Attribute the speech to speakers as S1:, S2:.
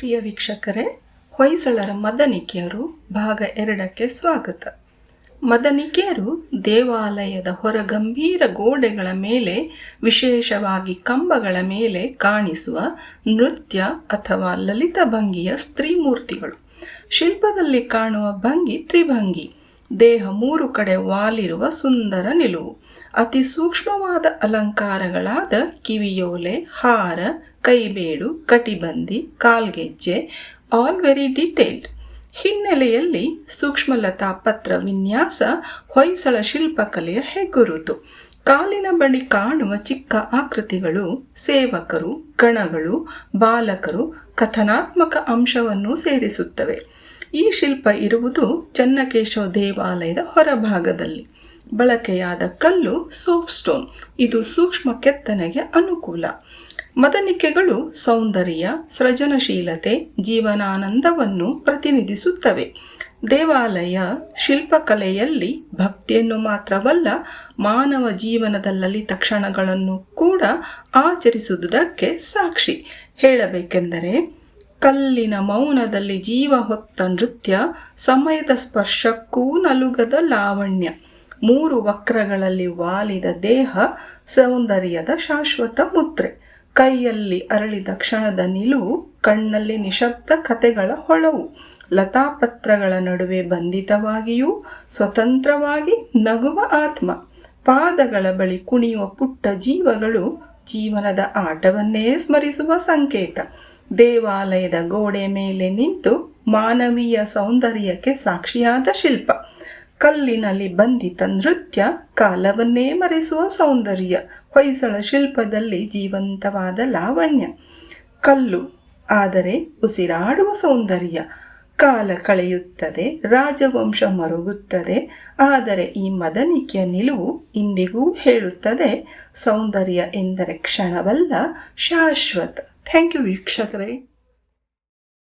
S1: ಪ್ರಿಯ ವೀಕ್ಷಕರೇ, ಹೊಯ್ಸಳರ ಮದನಿಕೆಯರು ಭಾಗ 2ಕ್ಕೆ ಸ್ವಾಗತ. ಮದನಿಕೆಯರು ದೇವಾಲಯದ ಹೊರಗಂಭೀರ ಗೋಡೆಗಳ ಮೇಲೆ, ವಿಶೇಷವಾಗಿ ಕಂಬಗಳ ಮೇಲೆ ಕಾಣಿಸುವ ನೃತ್ಯ ಅಥವಾ ಲಲಿತ ಭಂಗಿಯ ಸ್ತ್ರೀಮೂರ್ತಿಗಳು. ಶಿಲ್ಪದಲ್ಲಿ ಕಾಣುವ ಭಂಗಿ ತ್ರಿಭಂಗಿ. ದೇಹ 3 ಕಡೆ ವಾಲಿರುವ ಸುಂದರ ನಿಲುವು. ಅತಿ ಸೂಕ್ಷ್ಮವಾದ ಅಲಂಕಾರಗಳಾದ ಕಿವಿಯೋಲೆ, ಹಾರ, ಕೈಬೇಡು, ಕಟಿಬಂದಿ, ಕಾಲ್ಗೆಜ್ಜೆ, ಆಲ್ ವೆರಿ ಡಿಟೇಲ್ಡ್. ಹಿನ್ನೆಲೆಯಲ್ಲಿ ಸೂಕ್ಷ್ಮಲತಾ ಪತ್ರ ವಿನ್ಯಾಸ ಹೊಯ್ಸಳ ಶಿಲ್ಪಕಲೆಯ ಹೆಗ್ಗುರುತು. ಕಾಲಿನ ಬಳಿ ಕಾಣುವ ಚಿಕ್ಕ ಆಕೃತಿಗಳು ಸೇವಕರು, ಗಣಗಳು, ಬಾಲಕರು, ಕಥನಾತ್ಮಕ ಅಂಶವನ್ನು ಸೇರಿಸುತ್ತವೆ. ಈ ಶಿಲ್ಪ ಇರುವುದು ಚೆನ್ನಕೇಶವ ದೇವಾಲಯದ ಹೊರಭಾಗದಲ್ಲಿ. ಬಳಕೆಯಾದ ಕಲ್ಲು ಸೋಪ್ ಸ್ಟೋನ್. ಇದು ಸೂಕ್ಷ್ಮ ಕೆತ್ತನೆಗೆ ಅನುಕೂಲ. ಮದನಿಕೆಗಳು ಸೌಂದರ್ಯ, ಸೃಜನಶೀಲತೆ, ಜೀವನಾನಂದವನ್ನು ಪ್ರತಿನಿಧಿಸುತ್ತವೆ. ದೇವಾಲಯ ಶಿಲ್ಪಕಲೆಯಲ್ಲಿ ಭಕ್ತಿಯನ್ನು ಮಾತ್ರವಲ್ಲ, ಮಾನವ ಜೀವನದ ಲಲಿತ ಕ್ಷಣಗಳನ್ನು ಕೂಡ ಆಚರಿಸುವುದಕ್ಕೆ ಸಾಕ್ಷಿ. ಹೇಳಬೇಕೆಂದರೆ ಕಲ್ಲಿನ ಮೌನದಲ್ಲಿ ಜೀವ ಹೊತ್ತ ನೃತ್ಯ, ಸಮಯದ ಸ್ಪರ್ಶಕ್ಕೂ ನಲುಗದ ಲಾವಣ್ಯ, 3 ವಕ್ರಗಳಲ್ಲಿ ವಾಲಿದ ದೇಹ, ಸೌಂದರ್ಯದ ಶಾಶ್ವತ ಮುದ್ರೆ, ಕೈಯಲ್ಲಿ ಅರಳಿದ ಕ್ಷಣದ ನಿಲುವು, ಕಣ್ಣಲ್ಲಿ ನಿಶಬ್ದ ಕಥೆಗಳ ಹೊಳವು, ಲತಾಪತ್ರಗಳ ನಡುವೆ ಬಂಧಿತವಾಗಿಯೂ ಸ್ವತಂತ್ರವಾಗಿ ನಗುವ ಆತ್ಮ, ಪಾದಗಳ ಬಳಿ ಕುಣಿಯುವ ಪುಟ್ಟ ಜೀವಗಳು, ಜೀವನದ ಆಟವನ್ನೇ ಸ್ಮರಿಸುವ ಸಂಕೇತ. ದೇವಾಲಯದ ಗೋಡೆ ಮೇಲೆ ನಿಂತು ಮಾನವೀಯ ಸೌಂದರ್ಯಕ್ಕೆ ಸಾಕ್ಷಿಯಾದ ಶಿಲ್ಪ. ಕಲ್ಲಿನಲ್ಲಿ ಬಂಧಿತ ನೃತ್ಯ, ಕಾಲವನ್ನೇ ಮರೆಸುವ ಸೌಂದರ್ಯ. ಹೊಯ್ಸಳ ಶಿಲ್ಪದಲ್ಲಿ ಜೀವಂತವಾದ ಲಾವಣ್ಯ. ಕಲ್ಲು ಆದರೆ ಉಸಿರಾಡುವ ಸೌಂದರ್ಯ. ಕಾಲ ಕಳೆಯುತ್ತದೆ, ರಾಜವಂಶ ಮರುಗುತ್ತದೆ, ಆದರೆ ಈ ಮದನಿಕೆಯ ನಿಲುವು ಇಂದಿಗೂ ಹೇಳುತ್ತದೆ, ಸೌಂದರ್ಯ ಎಂದರೆ ಕ್ಷಣವಲ್ಲ, ಶಾಶ್ವತ. ಥ್ಯಾಂಕ್ ಯು ವೀಕ್ಷಕರೇ.